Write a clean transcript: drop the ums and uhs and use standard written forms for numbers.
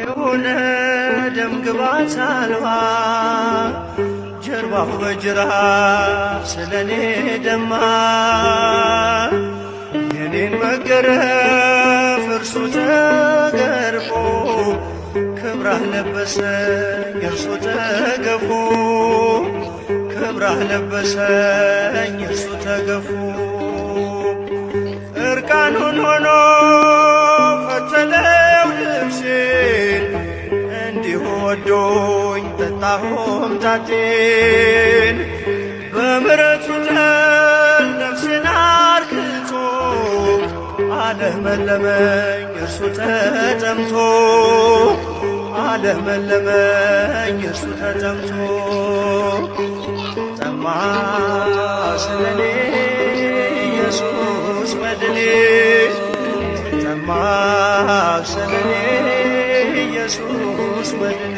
የሆነ ደም ግባት አልባ ጀርባው በጅራፍ ስለኔ ደማ የኔን መገረፍ እርሱ ተገርፎ ክብራህ ለበሰኝ እርሱ ተገፎ ክብራህ ለበሰኝ እርሱ ተገፎ እርቃኑን ሆኖ ፈተለው ልብሴን እንዲሁ ወዶኝ ጠጣሁም ጣጤን በምሕረቱ ጠል ነፍሴን አርክቶ አለመለመኝ እርሱ ተጠምቶ አለመለመኝ እርሱ ተጠምቶ ጠማ ስለኔ ኢየሱስ መድኔ ጠማ ስለኔ ኢየሱስ መድኔ